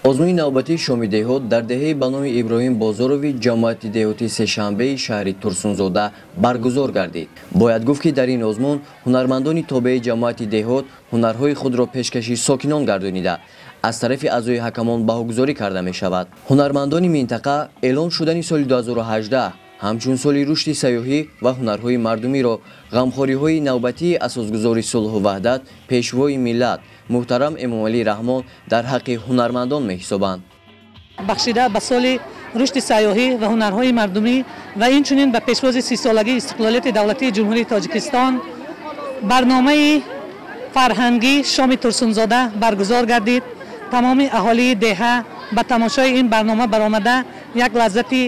озмуни навбатии шоми деҳот дар деҳаи ба номи Иброҳим Бозорови ҷамоати деҳотии сешанбеи шаҳри Турсунзода баргузор гардид. Бояд гуфт ки дар ин озмун ҳунармандони тобеи ҷамоати деҳот ҳунарҳои худро пешкаши сокинон гардонида аз тарафи аъзои ҳакамон баҳогузорӣ карда мешавад. Ҳунармандони минтақа эълон шудани соли 2018 ҳамчун соли рушди сайёҳӣ ва ҳунарҳои мардумиро ғамхориҳои навбатии асосгузори сулҳу ваҳдат пешвои миллат муҳтарам Эмомалӣ Раҳмон дар ҳаққи ҳунармандон меҳисобанд. бахшида ба соли рушди сайёҳӣ ва ҳунарҳои мардумӣ ва инчунин ба пешвози 30-солагии истиқлолияти давлатии ҷумҳурии Тоҷикистон барномаи фарҳангӣ шоми Турсунзода баргузор гардид. тамоми аҳолии деҳа ба тамошои ин барнома баромада як лаззати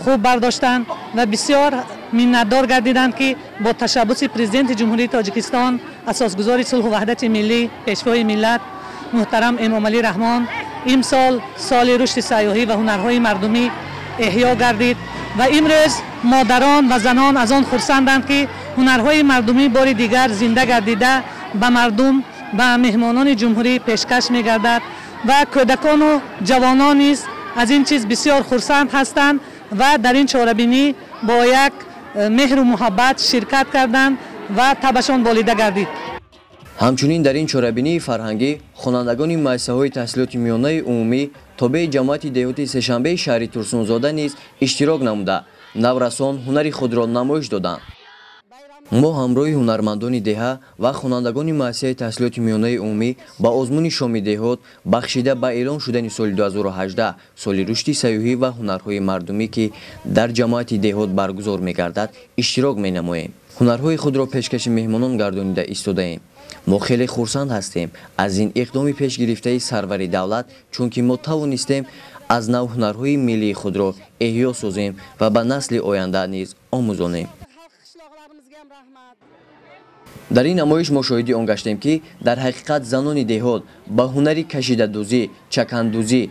хуб бардоштанд ва бисёр миннатдор гардиданд ки бо ташаббуси президенти ҷумҳурии Тоҷикистон асосгузори сулҳу ваҳдати миллӣ пешвои миллат муҳтарам Эмомалӣ Раҳмон имсол соли рушди сайёҳӣ ва ҳунарҳои мардумӣ эҳё гардид ва имрӯз модарон ва занон аз он хурсанданд ки ҳунарҳои мардумӣ бори дигар зинда гардида ба мардум ба меҳмонони ҷумҳурӣ пешкаш мегардад ва кӯдакону ҷавонон низ аз ин чиз бисёр хурсанд ҳастанд ва дар ин чорабинӣ бо як меҳру муҳаббат ширкат карданд ва табашон болида гардид. ҳамчунин дар ин чорабинии фарҳангӣ хонандагони муассисаҳои таҳсилоти миёнаи умумӣ тобеи ҷамоати деҳотии сешанбеи шаҳри Турсунзода низ иштирок намуда наврасон ҳунари худро намоиш доданд. мо ҳамроҳи ҳунармандони деҳа ва хонандагони муассисаи таҳсилоти миёнаи умумӣ ба озмуни шоми деҳот бахшида ба эълон шудани соли 2018 соли рушди сайёҳӣ ва ҳунарҳои мардумӣ ки дар ҷамоати деҳот баргузор мегардад иштирок менамоем. ҳунарҳои худро пешкаши меҳмонон гардонида истодаем. мо хеле хурсанд ҳастем аз ин иқдоми пешгирифтаи сарвари давлат, чунки мо тавонистем аз нав ҳунарҳои миллии худро эҳё созем ва ба насли оянда низ омӯзонем. дар ин намоиш мо шоҳиди он гаштем ки дар ҳақиқат занони деҳот ба ҳунари кашидадӯзӣ, чакандӯзӣ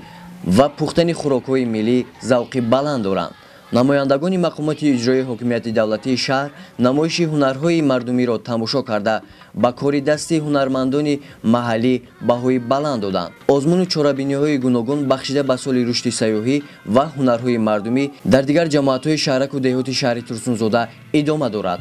ва пухтани хӯрокҳои миллӣ завқи баланд доранд. намояндагони мақомоти иҷроии ҳокимияти давлатии шаҳр намоиши ҳунарҳои мардумиро тамошо карда ба кори дасти ҳунармандони маҳаллӣ баҳои баланд доданд. озмуну чорабиниҳои гуногун бахшида ба соли рушди сайёҳӣ ва ҳунарҳои мардумӣ дар дигар ҷамоатҳои шаҳраку деҳоти шаҳри Турсунзода идома дорад.